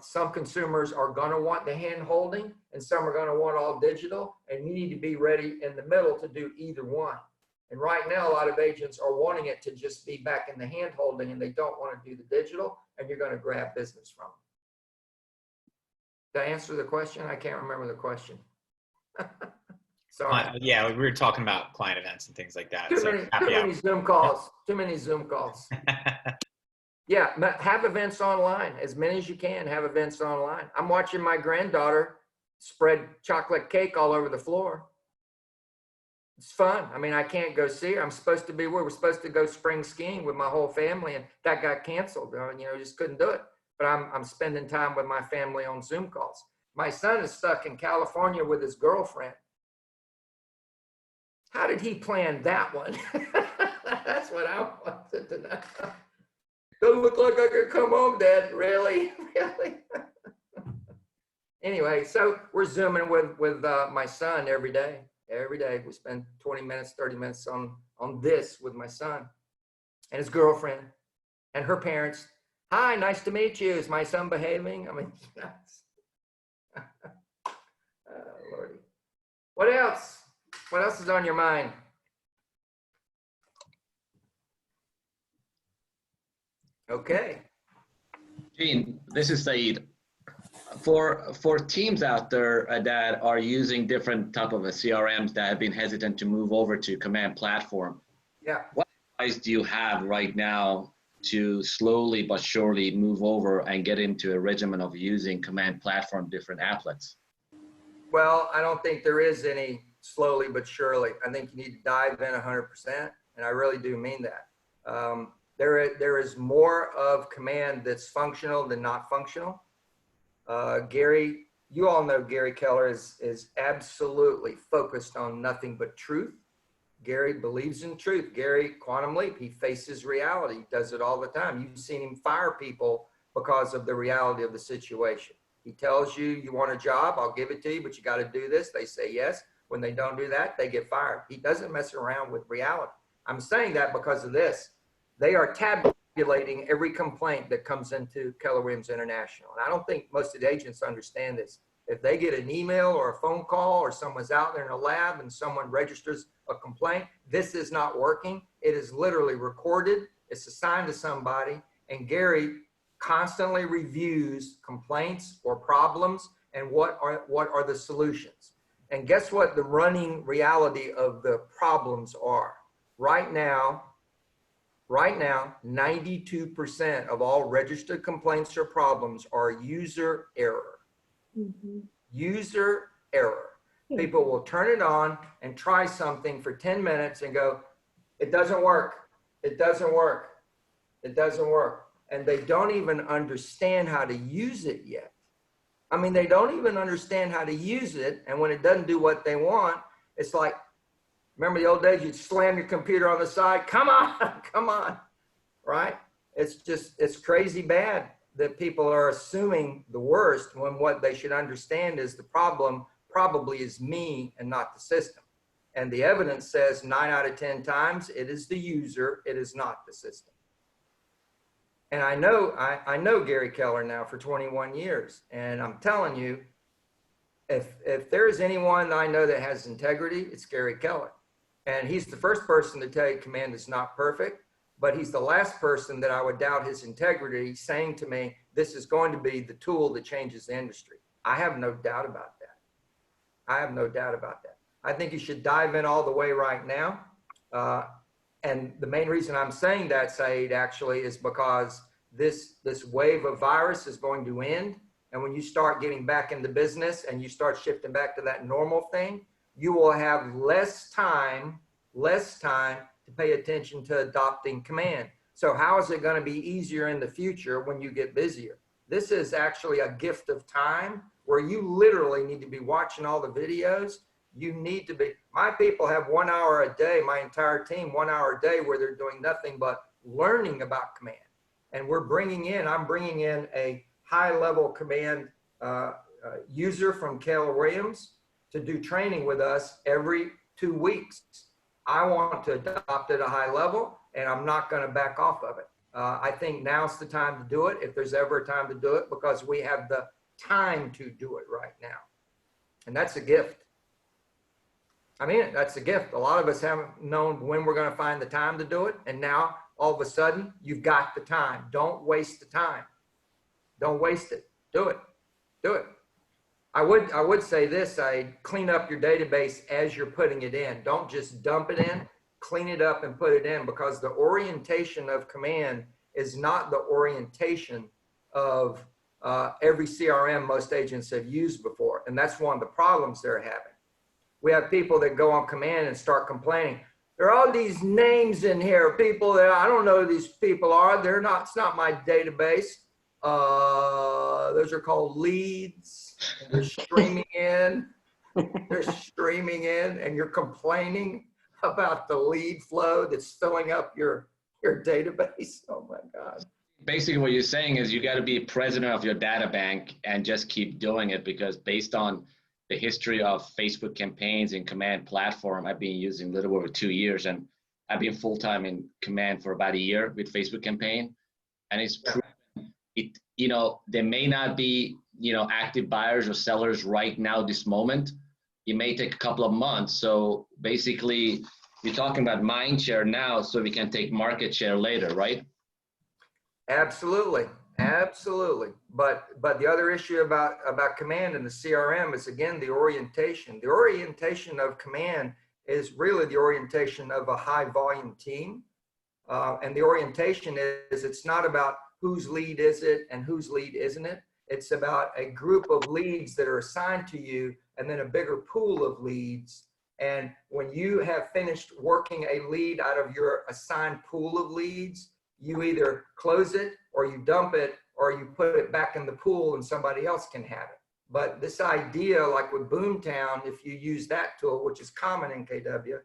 Speaker 1: some consumers are going to want the hand holding and some are going to want all digital. And you need to be ready in the middle to do either one. And right now, a lot of agents are wanting it to just be back in the hand holding and they don't want to do the digital, and you're going to grab business from them. Did I answer the question? I can't remember the question. Sorry.
Speaker 7: Yeah, we were talking about client events and things like that.
Speaker 1: Too many Zoom calls. Too many Zoom calls. Yeah, have events online. As many as you can, have events online. I'm watching my granddaughter spread chocolate cake all over the floor. It's fun. I mean, I can't go see her. I'm supposed to be where we're supposed to go spring skiing with my whole family, and that got canceled. Just couldn't do it. But I'm spending time with my family on Zoom calls. My son is stuck in California with his girlfriend. How did he plan that one? That's what I wanted to know. Doesn't look like I could come home, Dad. Really? Really? Anyway, so we're Zooming with my son every day. Every day we spend 20 minutes, 30 minutes on this with my son and his girlfriend and her parents. Hi, nice to meet you. Is my son behaving? I mean, yes. Lordy. What else? What else is on your mind? Okay.
Speaker 6: Gene, this is Saeed. For teams out there that are using different type of CRMs that have been hesitant to move over to Command Platform,
Speaker 1: Yeah.
Speaker 6: what advice do you have right now to slowly but surely move over and get into a regimen of using Command Platform, different applets?
Speaker 1: Well, I don't think there is any slowly but surely. I think you need to dive in 100%, and I really do mean that. There is more of Command that's functional than not functional. Gary, you all know Gary Keller is absolutely focused on nothing but truth. Gary believes in truth. Gary, Quantum Leap, he faces reality. He does it all the time. You've seen him fire people because of the reality of the situation. He tells you, you want a job, I'll give it to you, but you got to do this. They say yes. When they don't do that, they get fired. He doesn't mess around with reality. I'm saying that because of this. They are tabulating every complaint that comes into Keller Williams International. And I don't think most of the agents understand this. If they get an email or a phone call or someone's out there in a lab and someone registers a complaint, this is not working. It is literally recorded. It's assigned to somebody. And Gary constantly reviews complaints or problems and what are the solutions. And guess what the running reality of the problems are? Right now, 92% of all registered complaints or problems are user error. Mm-hmm. User error. Mm-hmm. People will turn it on and try something for 10 minutes and go, it doesn't work. It doesn't work. It doesn't work. And they don't even understand how to use it yet. I mean, they don't even understand how to use it. And when it doesn't do what they want, it's like, remember the old days, you'd slam your computer on the side. Come on, come on, right? It's crazy bad that people are assuming the worst when what they should understand is the problem probably is me and not the system. And the evidence says 9 out of 10 times it is the user, it is not the system. And I know Gary Keller now for 21 years, and I'm telling you, if there's anyone I know that has integrity, it's Gary Keller. And he's the first person to tell you command is not perfect, but he's the last person that I would doubt his integrity, saying to me, this is going to be the tool that changes the industry. I have no doubt about that. I have no doubt about that. I think you should dive in all the way right now. And the main reason I'm saying that, Saeed, actually, is because this wave of virus is going to end. And when you start getting back into business and you start shifting back to that normal thing, you will have less time to pay attention to adopting command. So how is it going to be easier in the future when you get busier? This is actually a gift of time where you literally need to be watching all the videos. You need to be, my people have 1 hour a day, my entire team, 1 hour a day where they're doing nothing but learning about command. And I'm bringing in a high level command user from Keller Williams to do training with us every 2 weeks. I want to adopt at a high level, and I'm not going to back off of it. I think now's the time to do it, if there's ever a time to do it, because we have the time to do it right now. And that's a gift. I mean, that's a gift. A lot of us haven't known when we're going to find the time to do it. And now all of a sudden you've got the time. Don't waste the time. Don't waste it. Do it. Do it. I would say this, I'd clean up your database as you're putting it in. Don't just dump it in, clean it up and put it in, because the orientation of command is not the orientation of every CRM most agents have used before. And that's one of the problems they're having. We have people that go on command and start complaining. There are all these names in here, people that I don't know who these people are. They're not, it's not my database. Those are called leads. They're streaming in. They're streaming in, and you're complaining about the lead flow that's filling up your database. Oh my God.
Speaker 6: Basically what you're saying is you got to be president of your data bank and just keep doing it, because based on the history of Facebook campaigns and command platform, I've been using a little over 2 years, and I've been full-time in command for about a year with Facebook campaign. And it's proven it, there may not be, active buyers or sellers right now, this moment. It may take a couple of months. So basically you're talking about mind share now, so we can take market share later, right?
Speaker 1: Absolutely. Absolutely. But the other issue about command and the CRM is, again, the orientation. The orientation of command is really the orientation of a high volume team. And the orientation is, it's not about whose lead is it and whose lead isn't it. It's about a group of leads that are assigned to you, and then a bigger pool of leads. And when you have finished working a lead out of your assigned pool of leads, you either close it or you dump it, or you put it back in the pool and somebody else can have it. But this idea, like with Boomtown, if you use that tool, which is common in KW,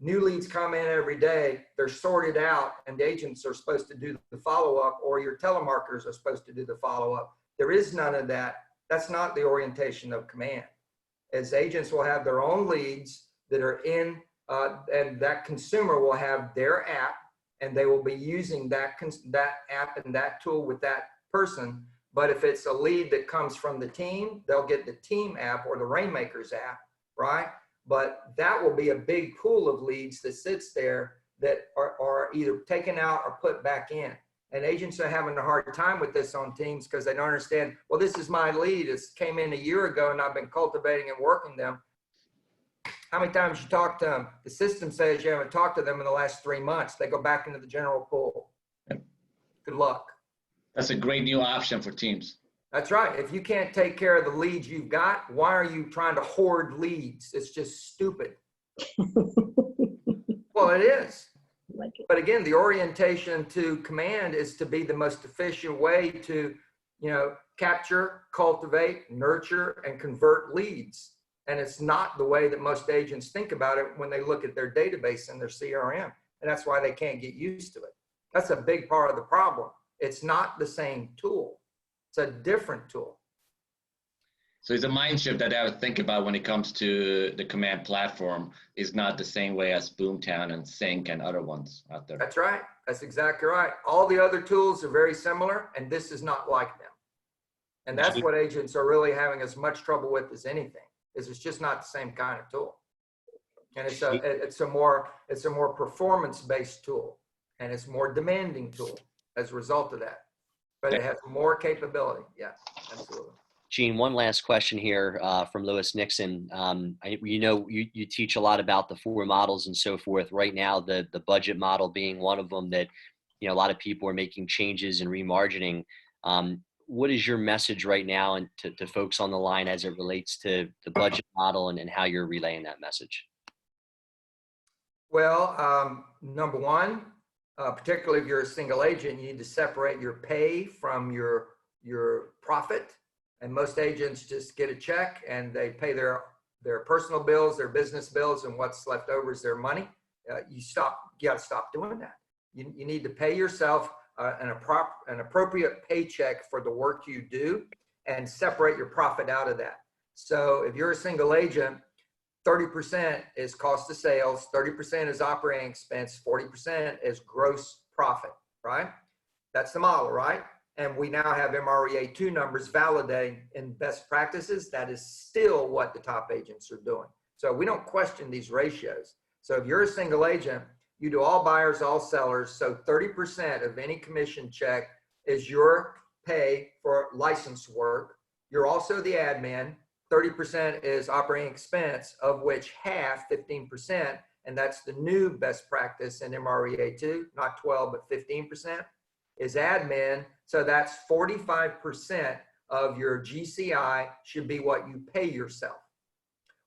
Speaker 1: new leads come in every day, they're sorted out, and the agents are supposed to do the follow-up, or your telemarketers are supposed to do the follow-up. There is none of that. That's not the orientation of command. As agents will have their own leads that are in, and that consumer will have their app, and they will be using that app and that tool with that person. But if it's a lead that comes from the team, they'll get the team app or the Rainmakers app, right? But that will be a big pool of leads that sits there that are either taken out or put back in. And agents are having a hard time with this on teams because they don't understand, well, this is my lead. It came in a year ago and I've been cultivating and working them. How many times you talk to them? The system says you haven't talked to them in the last 3 months. They go back into the general pool. Good luck.
Speaker 6: That's a great new option for teams.
Speaker 1: That's right. If you can't take care of the leads you've got, why are you trying to hoard leads? It's just stupid. Well, it is. But again, the orientation to Command is to be the most efficient way to, capture, cultivate, nurture, and convert leads. And it's not the way that most agents think about it when they look at their database and their CRM. And that's why they can't get used to it. That's a big part of the problem. It's not the same tool. It's a different tool.
Speaker 6: So it's a mind shift that I would think about when it comes to the Command platform is not the same way as Boomtown and Sync and other ones out there.
Speaker 1: That's right. That's exactly right. All the other tools are very similar, and this is not like them. And that's what agents are really having as much trouble with as anything, is it's just not the same kind of tool. And it's a more performance-based tool, and it's more demanding tool as a result of that. But it has more capability. Yeah, absolutely.
Speaker 2: Gene, one last question here from Lewis Nixon. You teach a lot about the 4 models and so forth. Right now, the budget model being one of them that, a lot of people are making changes and remargining. What is your message right now and to folks on the line as it relates to the budget model and how you're relaying that message?
Speaker 1: Well, number one, particularly if you're a single agent, you need to separate your pay from your profit. And most agents just get a check and they pay their personal bills, their business bills, and what's left over is their money. You got to stop doing that. You need to pay yourself an appropriate paycheck for the work you do and separate your profit out of that. So if you're a single agent, 30% is cost of sales, 30% is operating expense, 40% is gross profit, right? That's the model, right? And we now have MREA 2 numbers validating in best practices. That is still what the top agents are doing. So we don't question these ratios. So if you're a single agent, you do all buyers, all sellers. So 30% of any commission check is your pay for license work. You're also the admin. 30% is operating expense, of which half, 15%, and that's the new best practice in MREA 2, not 12, but 15%, is admin. So that's 45% of your GCI should be what you pay yourself.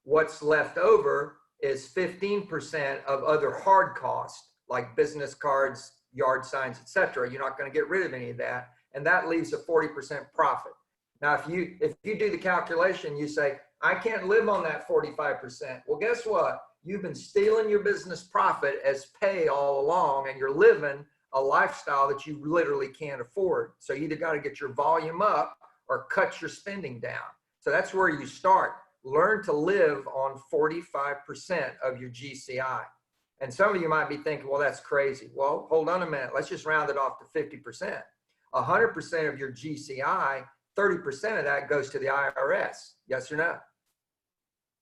Speaker 1: What's left over is 15% of other hard costs like business cards, yard signs, etc. You're not going to get rid of any of that, and that leaves a 40% profit. Now, if you do the calculation, you say, I can't live on that 45%. Well, guess what? You've been stealing your business profit as pay all along, and you're living a lifestyle that you literally can't afford. So you either got to get your volume up or cut your spending down. So that's where you start. Learn to live on 45% of your GCI. And some of you might be thinking, well, that's crazy. Well, hold on a minute. Let's just round it off to 50%. 100% of your GCI, 30% of that goes to the IRS. Yes or no?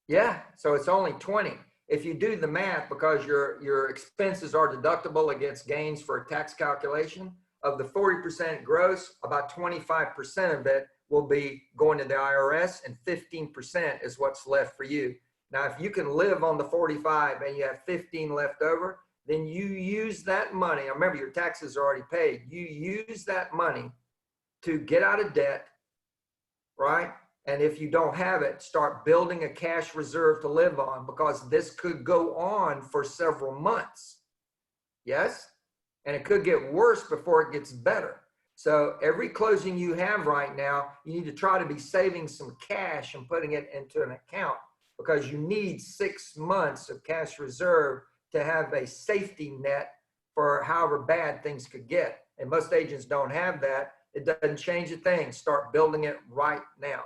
Speaker 1: Yeah, so it's only 20. If you do the math, because your expenses are deductible against gains for a tax calculation, of the 40% gross, about 25% of it will be going to the IRS, and 15% is what's left for you. Now, if you can live on the 45 and you have 15 left over, then you use that money. Now, remember, your taxes are already paid. You use that money to get out of debt, right? And if you don't have it, start building a cash reserve to live on, because this could go on for several months. Yes? And it could get worse before it gets better. So every closing you have right now, you need to try to be saving some cash and putting it into an account, because you need 6 months of cash reserve to have a safety net for however bad things could get. And most agents don't have that. It doesn't change a thing. Start building it right now.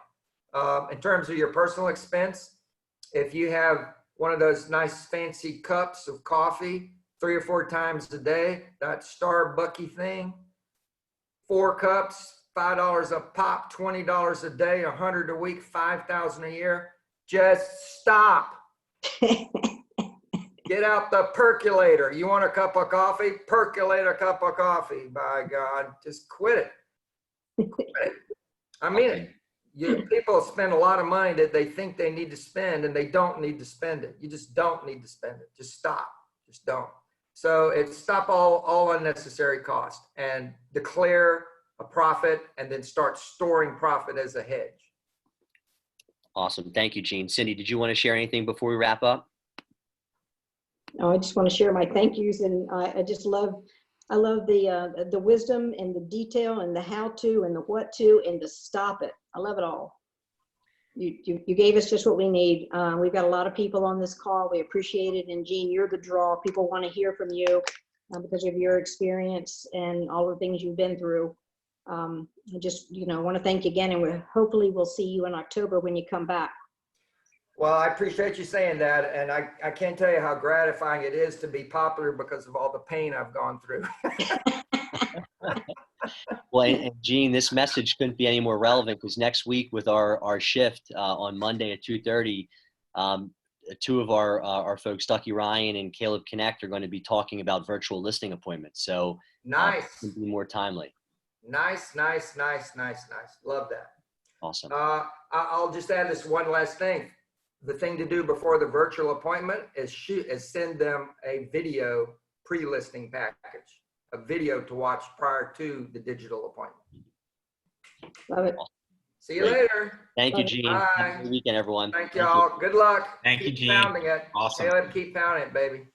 Speaker 1: In terms of your personal expense, if you have one of those nice fancy cups of coffee 3 or 4 times a day, that Starbucky thing, 4 cups, $5 a pop, $20 a day, $100 a week, $5,000 a year, just stop. Get out the percolator. You want a cup of coffee? Percolate a cup of coffee. By God, just quit it. Quit it. I mean it. People spend a lot of money that they think they need to spend, and they don't need to spend it. You just don't need to spend it. Just stop. Just don't. So it's stop all unnecessary cost and declare a profit, and then start storing profit as a hedge.
Speaker 2: Awesome. Thank you, Gene. Cindy, did you want to share anything before we wrap up?
Speaker 8: No, I just want to share my thank yous, and I just love, I love the wisdom and the detail and the how to and the what to and the stop it. I love it all. You gave us just what we need. We've got a lot of people on this call. We appreciate it. And Jean, you're the draw. People want to hear from you because of your experience and all the things you've been through. I just, want to thank you again, and hopefully we'll see you in October when you come back.
Speaker 1: Well, I appreciate you saying that. And I can't tell you how gratifying it is to be popular because of all the pain I've gone through.
Speaker 2: Well, and Gene, this message couldn't be any more relevant because next week with our shift on Monday at 2:30, two of our folks, Ducky Ryan and Caleb Connect, are going to be talking about virtual listing appointments. So
Speaker 1: Nice.
Speaker 2: It can be more timely.
Speaker 1: Nice. Love that.
Speaker 2: Awesome.
Speaker 1: I'll just add this one last thing. The thing to do before the virtual appointment is send them a video pre-listing package, a video to watch prior to the digital appointment.
Speaker 8: Love it.
Speaker 1: See you later.
Speaker 2: Thank you, Gene.
Speaker 1: Bye.
Speaker 2: Have a good weekend, everyone.
Speaker 1: Thank y'all. Good luck.
Speaker 7: Thank you,
Speaker 1: Keep
Speaker 7: Gene.
Speaker 1: pounding it.
Speaker 7: Awesome.
Speaker 1: Caleb, keep pounding it, baby.